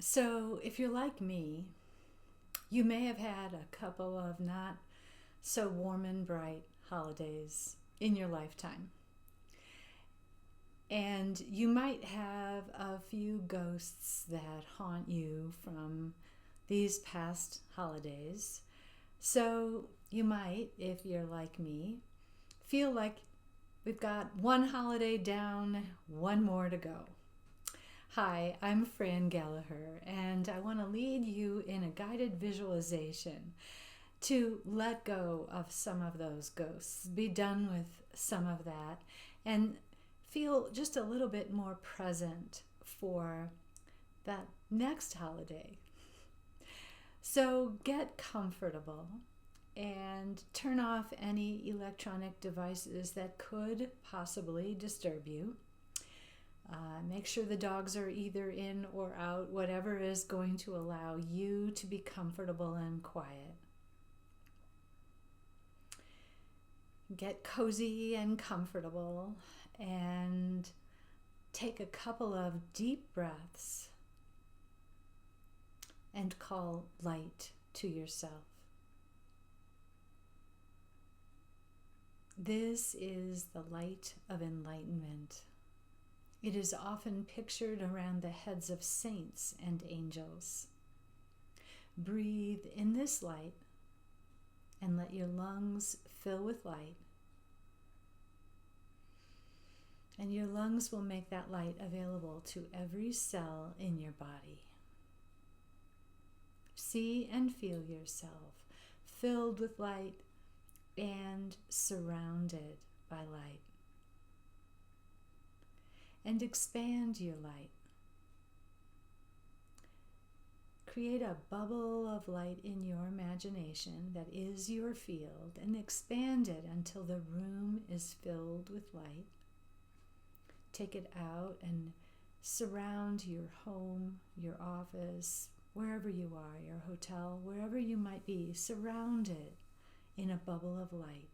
So, if you're like me, you may have had a couple of not so warm and bright holidays in your lifetime. And you might have a few ghosts that haunt you from these past holidays. So, you might, if you're like me, feel like we've got one holiday down, one more to go. Hi, I'm Fran Gallagher, and I want to lead you in a guided visualization to let go of some of those ghosts, be done with some of that, and feel just a little bit more present for that next holiday. So get comfortable and turn off any electronic devices that could possibly disturb you. Make sure the dogs are either in or out, whatever is going to allow you to be comfortable and quiet. Get cozy and comfortable and take a couple of deep breaths and call light to yourself. This is the light of enlightenment. It is often pictured around the heads of saints and angels. Breathe in this light and let your lungs fill with light. And your lungs will make that light available to every cell in your body. See and feel yourself filled with light and surrounded by light. And expand your light. Create a bubble of light in your imagination that is your field and expand it until the room is filled with light. Take it out and surround your home, your office, wherever you are, your hotel, wherever you might be, surround it in a bubble of light.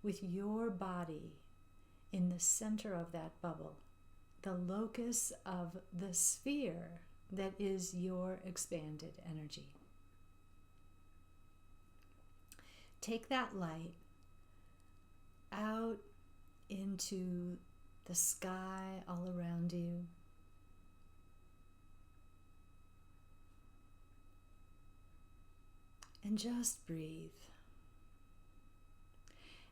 With your body in the center of that bubble, the locus of the sphere that is your expanded energy. Take that light out into the sky all around you. And just breathe.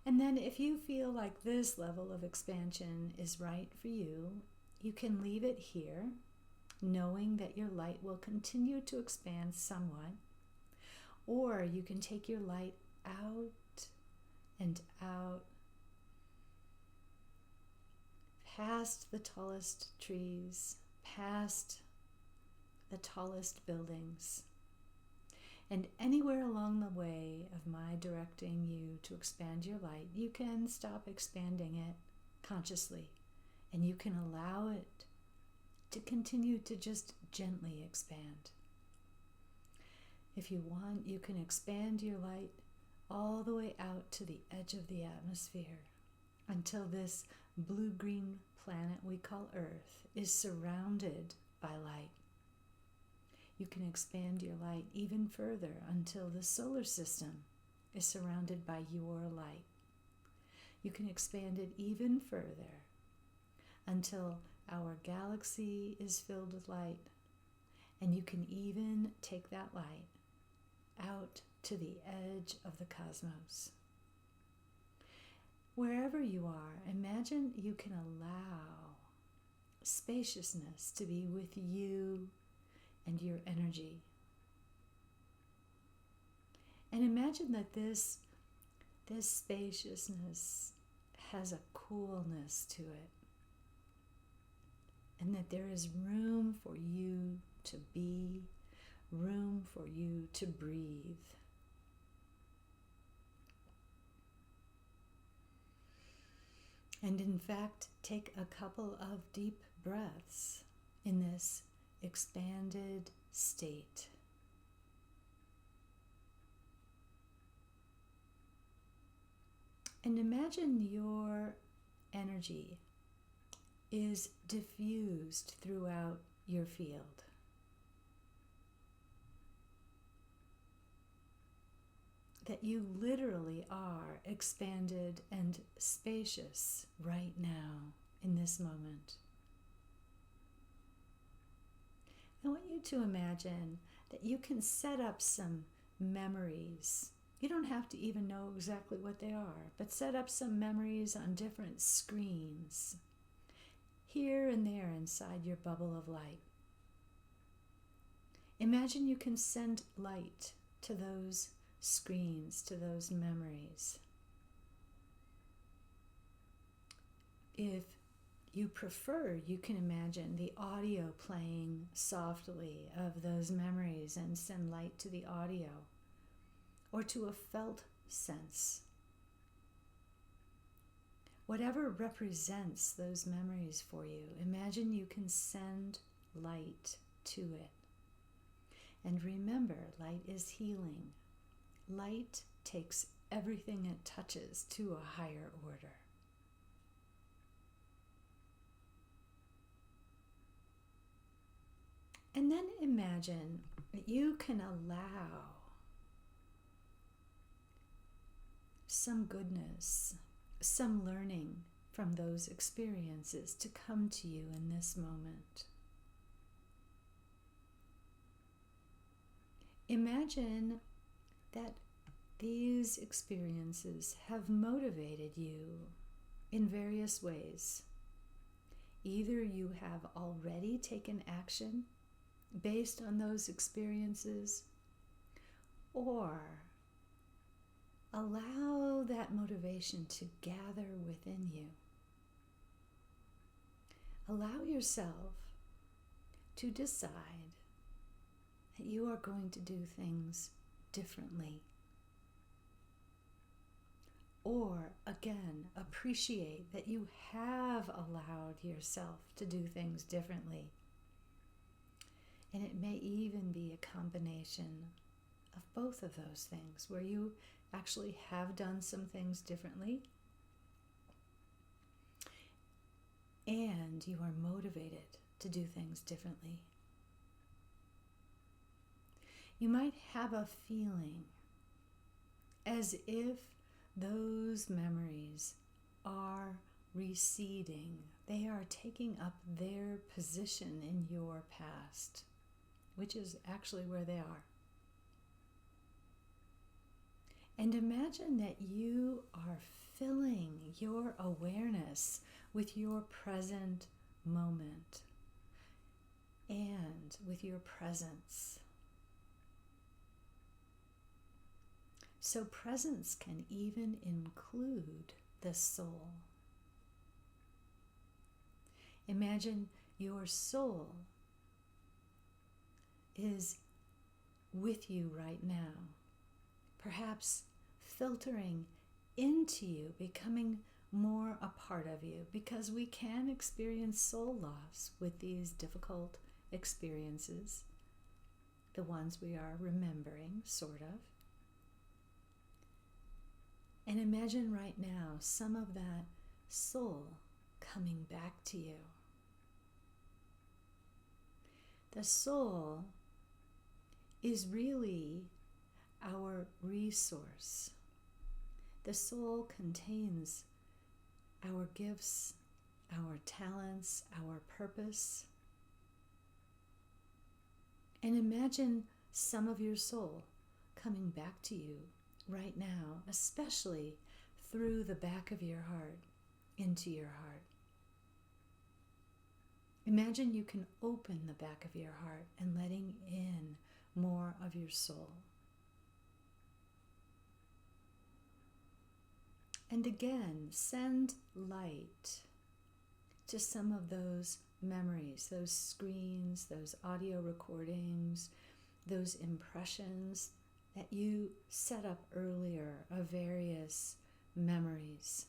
And then if you feel like this level of expansion is right for you, you can leave it here, knowing that your light will continue to expand somewhat. Or you can take your light out and out, past the tallest trees, past the tallest buildings. And anywhere along the way of my directing you to expand your light, you can stop expanding it consciously, and you can allow it to continue to just gently expand. If you want, you can expand your light all the way out to the edge of the atmosphere until this blue-green planet we call Earth is surrounded by light. You can expand your light even further until the solar system is surrounded by your light. You can expand it even further until our galaxy is filled with light. And you can even take that light out to the edge of the cosmos. Wherever you are, imagine you can allow spaciousness to be with you and your energy. And imagine that this spaciousness has a coolness to it, and that there is room for you to be, room for you to breathe. And in fact, take a couple of deep breaths in this expanded state. And imagine your energy is diffused throughout your field. that you literally are expanded and spacious right now in this moment. I want you to imagine that you can set up some memories. You don't have to even know exactly what they are, but set up some memories on different screens, here and there inside your bubble of light. Imagine you can send light to those screens, to those memories. If you prefer, you can imagine the audio playing softly of those memories and send light to the audio or to a felt sense. Whatever represents those memories for you, imagine you can send light to it. And remember, light is healing. Light takes everything it touches to a higher order. And then imagine that you can allow some goodness, some learning from those experiences to come to you in this moment. Imagine that these experiences have motivated you in various ways. Either you have already taken action based on those experiences, or allow that motivation to gather within you. Allow yourself to decide that you are going to do things differently. Or, again, appreciate that you have allowed yourself to do things differently. And it may even be a combination of both of those things, where you actually have done some things differently and you are motivated to do things differently. You might have a feeling as if those memories are receding. They are taking up their position in your past, which is actually where they are. And imagine that you are filling your awareness with your present moment and with your presence. So presence can even include the soul. Imagine your soul is with you right now, perhaps filtering into you, becoming more a part of you, because we can experience soul loss with these difficult experiences, the ones we are remembering, sort of. And imagine right now some of that soul coming back to you. The soul is really our resource. The soul contains our gifts, our talents, our purpose. And imagine some of your soul coming back to you right now, especially through the back of your heart, into your heart. Imagine you can open the back of your heart and letting in more of your soul. And again, send light to some of those memories, those screens, those audio recordings, those impressions that you set up earlier of various memories.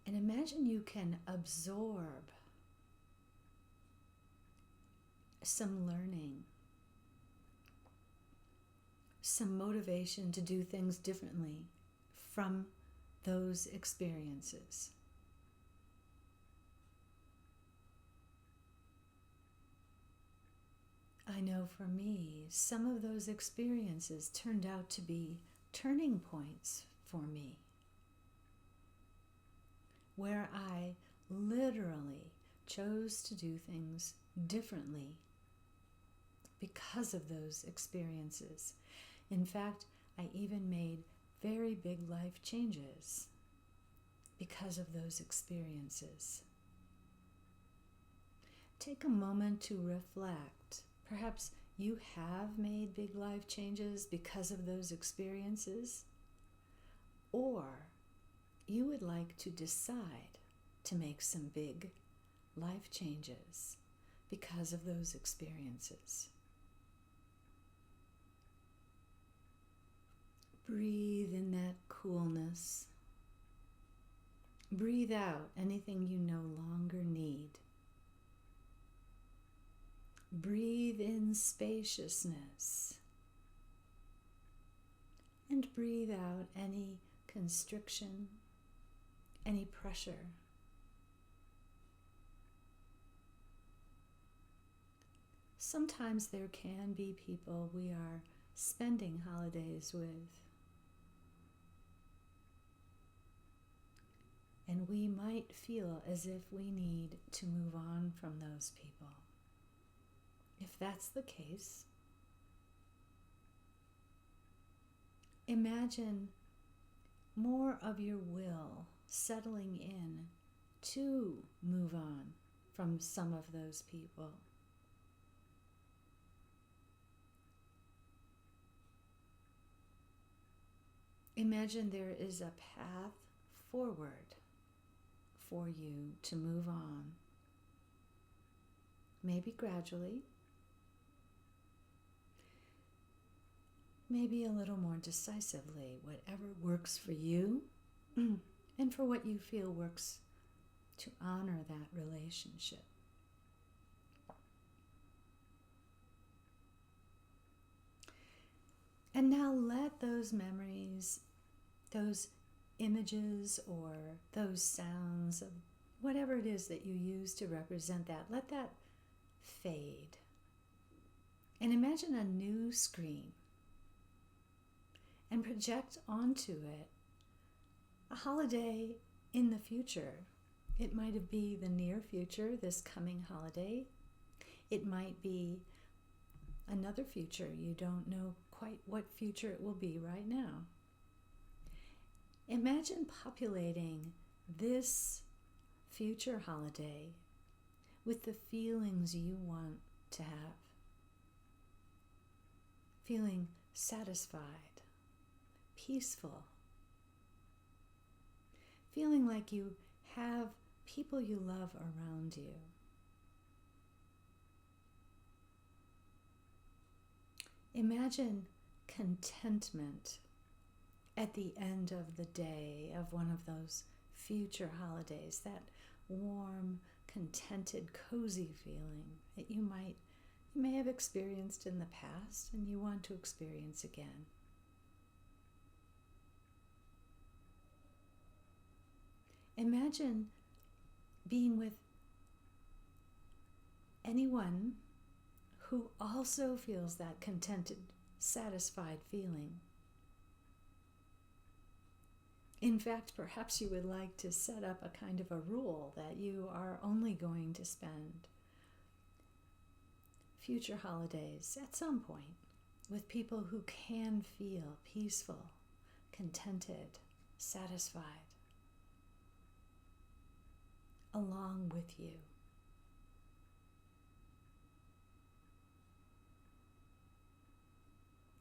And imagine you can absorb some learning, some motivation to do things differently from those experiences. I know for me, some of those experiences turned out to be turning points for me, where I literally chose to do things differently because of those experiences. In fact, I even made very big life changes because of those experiences. Take a moment to reflect. Perhaps you have made big life changes because of those experiences, or you would like to decide to make some big life changes because of those experiences. Breathe in that coolness. Breathe out anything you no longer need. Breathe in spaciousness. And breathe out any constriction, any pressure. Sometimes there can be people we are spending holidays with, and we might feel as if we need to move on from those people. If that's the case, imagine more of your will settling in to move on from some of those people. Imagine there is a path forward for you to move on, maybe gradually, maybe a little more decisively, whatever works for you and for what you feel works to honor that relationship. And now let those memories, those images, or those sounds of whatever it is that you use to represent that, let that fade. And imagine a new screen and project onto it a holiday in the future. It might be the near future, this coming holiday. It might be another future. You don't know quite what future it will be right now. Imagine populating this future holiday with the feelings you want to have. Feeling satisfied, peaceful, feeling like you have people you love around you. Imagine contentment at the end of the day of one of those future holidays, that warm, contented, cozy feeling that you may have experienced in the past and you want to experience again. Imagine being with anyone who also feels that contented, satisfied feeling. In fact, perhaps you would like to set up a kind of a rule that you are only going to spend future holidays at some point with people who can feel peaceful, contented, satisfied, along with you.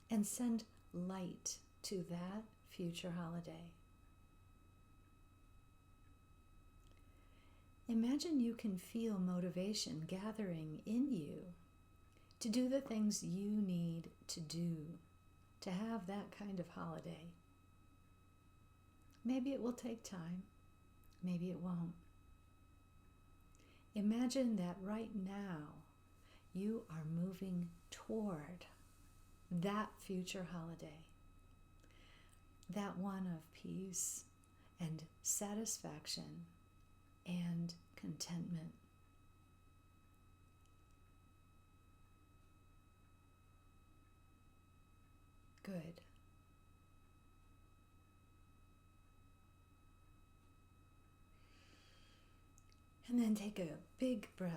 And send light to that future holiday. Imagine you can feel motivation gathering in you to do the things you need to do to have that kind of holiday. Maybe it will take time, maybe it won't. Imagine that right now you are moving toward that future holiday, that one of peace and satisfaction and contentment. Good. And then take a big breath.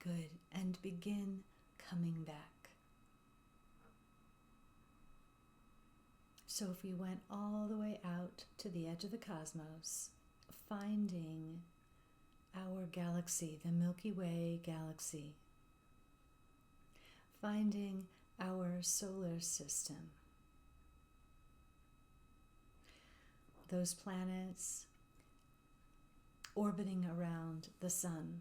Good. And begin coming back. So if we went all the way out to the edge of the cosmos, finding our galaxy, the Milky Way galaxy, finding our solar system, those planets orbiting around the sun,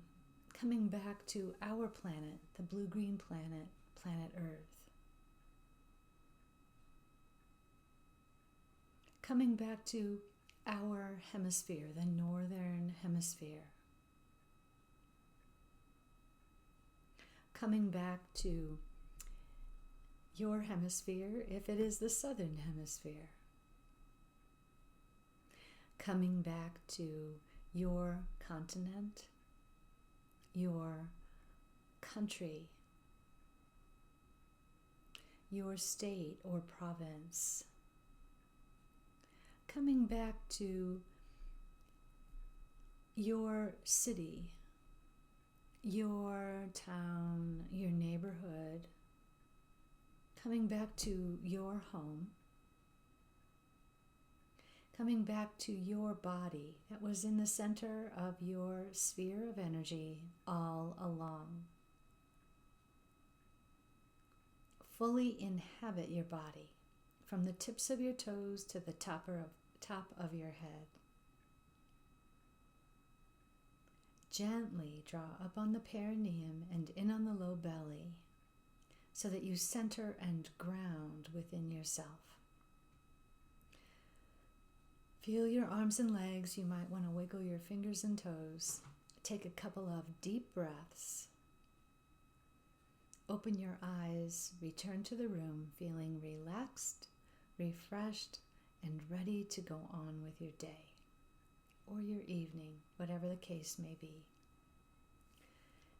coming back to our planet, the blue-green planet, planet Earth. Coming back to our hemisphere, the northern hemisphere. Coming back to your hemisphere if it is the southern hemisphere. Coming back to your continent, your country, your state or province. Coming back to your city, your town, your neighborhood. Coming back to your home. Coming back to your body that was in the center of your sphere of energy all along. Fully inhabit your body from the tips of your toes to the top of your head. Gently draw up on the perineum and in on the low belly so that you center and ground within yourself. Feel your arms and legs. You might want to wiggle your fingers and toes. Take a couple of deep breaths. Open your eyes. Return to the room feeling relaxed, refreshed, and ready to go on with your day or your evening, whatever the case may be.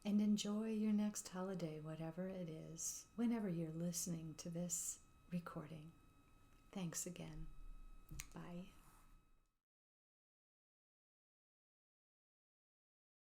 And enjoy your next holiday, whatever it is, whenever you're listening to this recording. Thanks again. Bye.